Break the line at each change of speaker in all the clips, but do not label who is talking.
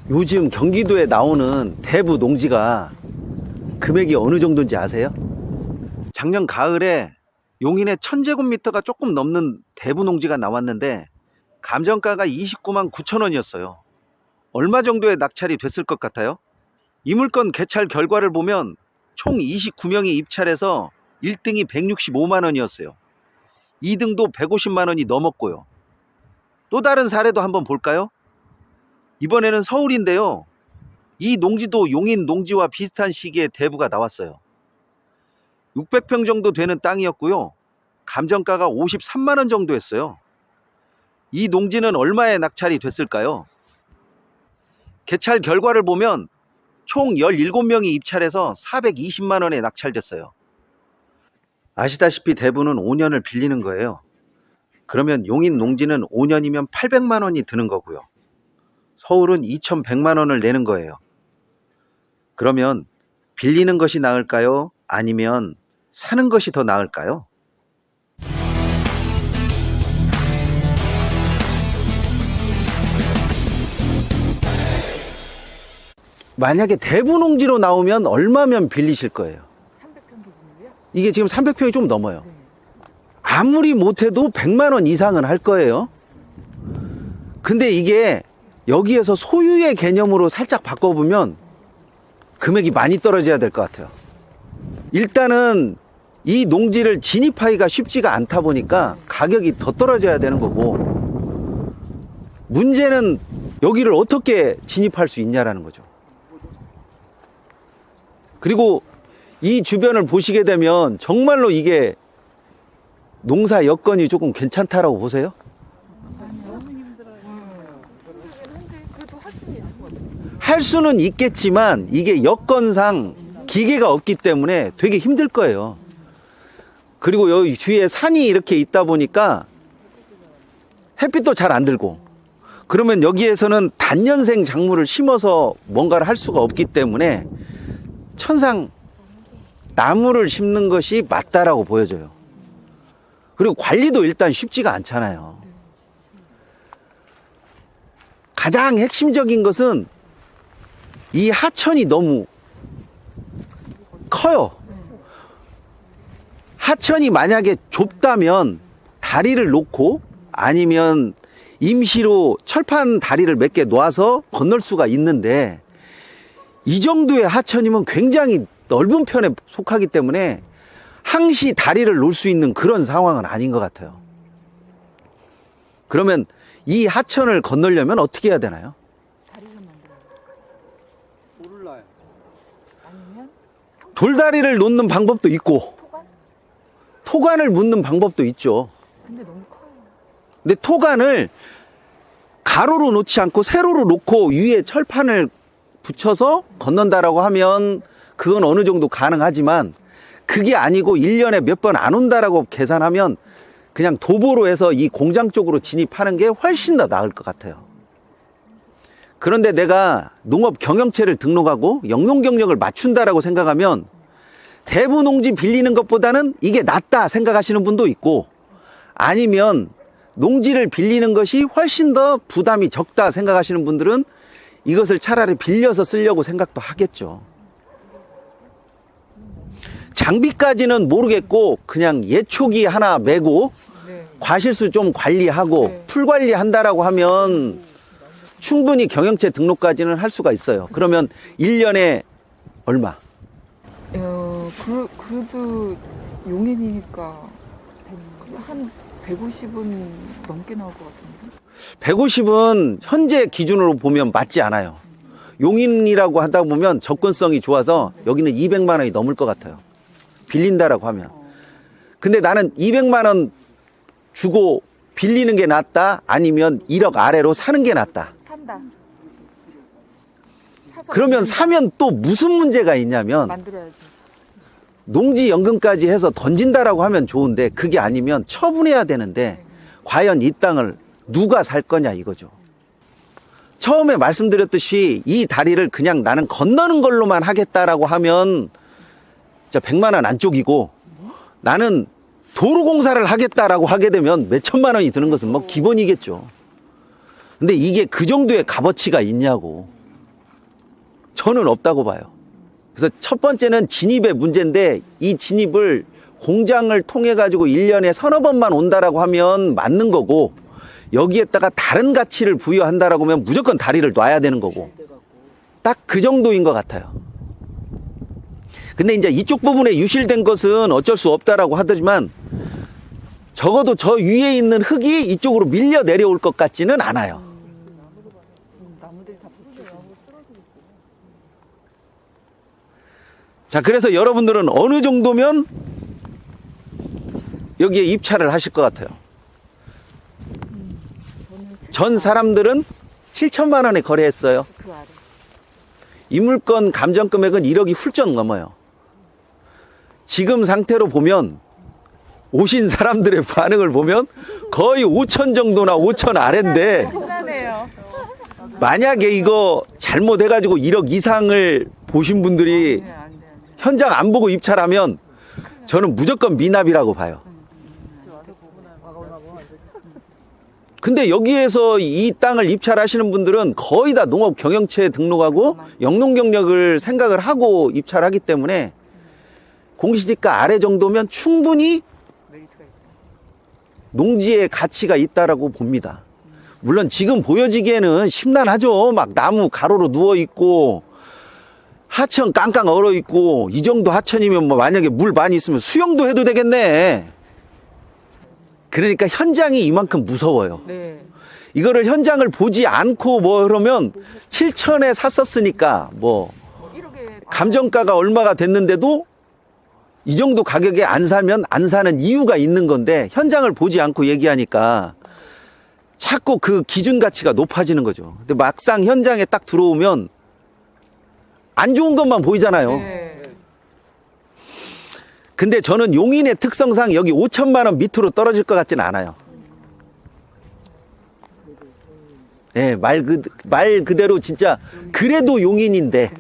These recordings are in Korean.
요즘 경기도에 나오는 대부 농지가 금액이 어느 정도인지 아세요? 작년 가을에 용인에 1000제곱미터가 조금 넘는 대부 농지가 나왔는데 감정가가 29만 9천 원이었어요. 얼마 정도의 낙찰이 됐을 것 같아요? 이 물건 개찰 결과를 보면 총 29명이 입찰해서 1등이 165만 원이었어요. 2등도 150만 원이 넘었고요. 또 다른 사례도 한번 볼까요? 이번에는 서울인데요. 이 농지도 용인 농지와 비슷한 시기에 대부가 나왔어요. 600평 정도 되는 땅이었고요. 감정가가 53만 원 정도 했어요. 이 농지는 얼마에 낙찰이 됐을까요? 개찰 결과를 보면 총 17명이 입찰해서 420만 원에 낙찰됐어요. 아시다시피 대부는 5년을 빌리는 거예요. 그러면 용인 농지는 5년이면 800만 원이 드는 거고요. 서울은 2100만 원을 내는 거예요. 그러면 빌리는 것이 나을까요? 아니면 사는 것이 더 나을까요? 만약에 대부 농지로 나오면 얼마면 빌리실 거예요?
300평 기준이요?
이게 지금 300평이 좀 넘어요. 아무리 못해도 100만 원 이상은 할 거예요. 근데 이게 여기에서 소유의 개념으로 살짝 바꿔보면 금액이 많이 떨어져야 될 것 같아요. 일단은 이 농지를 진입하기가 쉽지가 않다 보니까 가격이 더 떨어져야 되는 거고, 문제는 여기를 어떻게 진입할 수 있냐라는 거죠. 그리고 이 주변을 보시게 되면 정말로 이게 농사 여건이 조금 괜찮다라고 보세요? 할 수는 있겠지만 이게 여건상 기계가 없기 때문에 되게 힘들 거예요. 그리고 여기 주위에 산이 이렇게 있다 보니까 햇빛도 잘 안 들고, 그러면 여기에서는 단년생 작물을 심어서 뭔가를 할 수가 없기 때문에 천상 나무를 심는 것이 맞다라고 보여져요. 그리고 관리도 일단 쉽지가 않잖아요. 가장 핵심적인 것은 이 하천이 너무 커요. 하천이 만약에 좁다면 다리를 놓고 아니면 임시로 철판 다리를 몇 개 놓아서 건널 수가 있는데, 이 정도의 하천이면 굉장히 넓은 편에 속하기 때문에 항시 다리를 놓을 수 있는 그런 상황은 아닌 것 같아요. 그러면 이 하천을 건너려면 어떻게 해야 되나요?
다리를 만들어요.
몰라요.
아니면
돌다리를 놓는 방법도 있고
토간?
토간을 묻는 방법도 있죠.
근데 너무 커요.
근데 토간을 가로로 놓지 않고 세로로 놓고 위에 철판을 붙여서 건넌다라고 하면 그건 어느 정도 가능하지만, 그게 아니고 1년에 몇 번 안 온다라고 계산하면 그냥 도보로 해서 이 공장 쪽으로 진입하는 게 훨씬 더 나을 것 같아요. 그런데 내가 농업 경영체를 등록하고 영농 경력을 맞춘다라고 생각하면 대부 농지 빌리는 것보다는 이게 낫다 생각하시는 분도 있고, 아니면 농지를 빌리는 것이 훨씬 더 부담이 적다 생각하시는 분들은 이것을 차라리 빌려서 쓰려고 생각도 하겠죠. 장비까지는 모르겠고 그냥 예초기 하나 메고
네.
과실수 좀 관리하고
네.
풀 관리한다라고 하면 충분히 경영체 등록까지는 할 수가 있어요. 그러면 1년에 얼마?
그래도 용인이니까 한 150은 넘게 나올 것 같은데.
150은 현재 기준으로 보면 맞지 않아요. 용인이라고 하다 보면 접근성이 좋아서 여기는 200만 원이 넘을 것 같아요. 빌린다라고 하면. 근데 나는 200만 원 주고 빌리는 게 낫다, 아니면 1억 아래로 사는 게 낫다.
산다. 사서
그러면
만든다.
사면 또 무슨 문제가 있냐면,
만들어야지.
농지 연금까지 해서 던진다라고 하면 좋은데 그게 아니면 처분해야 되는데 과연 이 땅을 누가 살 거냐 이거죠. 처음에 말씀드렸듯이 이 다리를 그냥 나는 건너는 걸로만 하겠다라고 하면 진짜 100만 원 안쪽이고, 나는 도로 공사를 하겠다라고 하게 되면 몇 천만 원이 드는 것은 뭐 기본이겠죠. 근데 이게 그 정도의 값어치가 있냐고. 저는 없다고 봐요. 그래서 첫 번째는 진입의 문제인데 이 진입을 공장을 통해 가지고 1년에 서너 번만 온다라고 하면 맞는 거고, 여기에다가 다른 가치를 부여한다라고 하면 무조건 다리를 놔야 되는 거고, 딱 그 정도인 것 같아요. 근데 이제 이쪽 부분에 유실된 것은 어쩔 수 없다라고 하더지만 적어도 저 위에 있는 흙이 이쪽으로 밀려 내려올 것 같지는 않아요.
나무들이 다 붙어요.
자, 그래서 여러분들은 어느 정도면 여기에 입찰을 하실 것 같아요? 전 사람들은 7천만 원에 거래했어요.
그 아래.
이 물건 감정 금액은 1억이 훌쩍 넘어요. 지금 상태로 보면 오신 사람들의 반응을 보면 거의 5천 정도나 5천 아래인데,
신나네요.
만약에 이거 잘못해가지고 1억 이상을 보신 분들이
네, 안 돼.
현장 안 보고 입찰하면 저는 무조건 미납이라고 봐요. 근데 여기에서 이 땅을 입찰하시는 분들은 거의 다 농업 경영체에 등록하고 영농 경력을 생각을 하고 입찰하기 때문에 공시지가 아래 정도면 충분히
메리트가 있다.
농지의 가치가 있다라고 봅니다. 물론 지금 보여지기에는 심란하죠. 막 나무 가로로 누워 있고 하천 깡깡 얼어 있고, 이 정도 하천이면 뭐 만약에 물 많이 있으면 수영도 해도 되겠네. 그러니까 현장이 이만큼 무서워요.
네.
이거를 현장을 보지 않고 뭐 그러면 7천에 샀었으니까 뭐
1억에
감정가가 얼마가 됐는데도 이 정도 가격에 안 사면 안 사는 이유가 있는 건데, 현장을 보지 않고 얘기하니까 자꾸 그 기준 가치가 높아지는 거죠. 근데 막상 현장에 딱 들어오면 안 좋은 것만 보이잖아요.
네.
근데 저는 용인의 특성상 여기 5천만 원 밑으로 떨어질 것 같지는 않아요. 예, 말 그대로 진짜 그래도 용인인데라고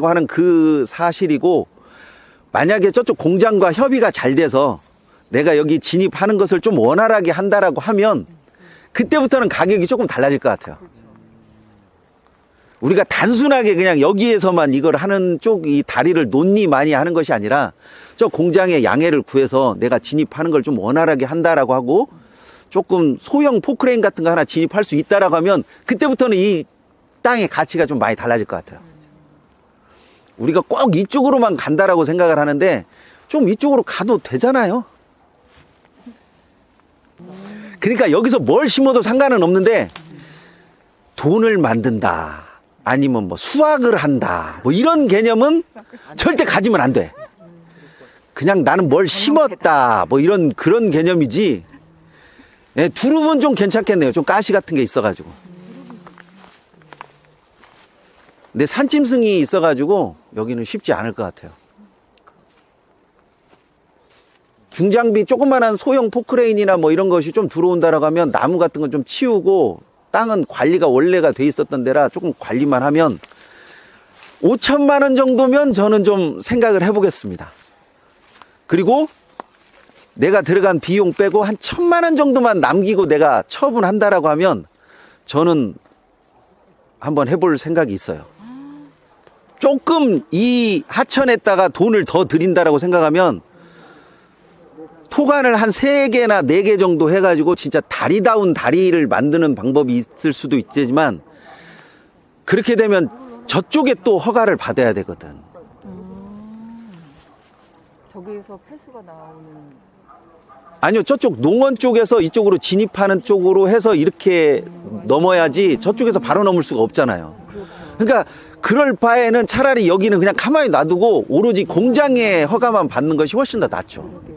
하는 그 사실이고, 만약에 저쪽 공장과 협의가 잘 돼서 내가 여기 진입하는 것을 좀 원활하게 한다라고 하면 그때부터는 가격이 조금 달라질 것 같아요. 우리가 단순하게 그냥 여기에서만 이걸 하는 쪽, 이 다리를 논리 많이 하는 것이 아니라 저 공장에 양해를 구해서 내가 진입하는 걸 좀 원활하게 한다라고 하고, 조금 소형 포크레인 같은 거 하나 진입할 수 있다라고 하면 그때부터는 이 땅의 가치가 좀 많이 달라질 것 같아요. 우리가 꼭 이쪽으로만 간다라고 생각을 하는데 좀 이쪽으로 가도 되잖아요. 그러니까 여기서 뭘 심어도 상관은 없는데 돈을 만든다, 아니면 뭐 수확을 한다, 뭐 이런 개념은 절대 가지면 안 돼. 그냥 나는 뭘 심었다, 뭐 이런 그런 개념이지. 예, 두릅은 좀 괜찮겠네요. 좀 가시 같은 게 있어가지고. 근데 산짐승이 있어가지고 여기는 쉽지 않을 것 같아요. 중장비 조그만한 소형 포크레인이나 뭐 이런 것이 좀 들어온다라고 하면 나무 같은 건 좀 치우고, 땅은 관리가 원래가 돼 있었던 데라 조금 관리만 하면 5천만 원 정도면 저는 좀 생각을 해보겠습니다. 그리고 내가 들어간 비용 빼고 한 1,000만 원 정도만 남기고 내가 처분한다라고 하면 저는 한번 해볼 생각이 있어요. 조금 이 하천에다가 돈을 더 들인다라고 생각하면 토관을 한 3개나 4개 정도 해가지고 진짜 다리다운 다리를 만드는 방법이 있을 수도 있지만, 그렇게 되면 저쪽에 또 허가를 받아야 되거든.
저기에서 폐수가 나오는.
아니요, 저쪽 농원 쪽에서 이쪽으로 진입하는 쪽으로 해서 이렇게 넘어야지 저쪽에서 바로 넘을 수가 없잖아요. 그러니까 그럴 바에는 차라리 여기는 그냥 가만히 놔두고 오로지 공장의 허가만 받는 것이 훨씬 더 낫죠.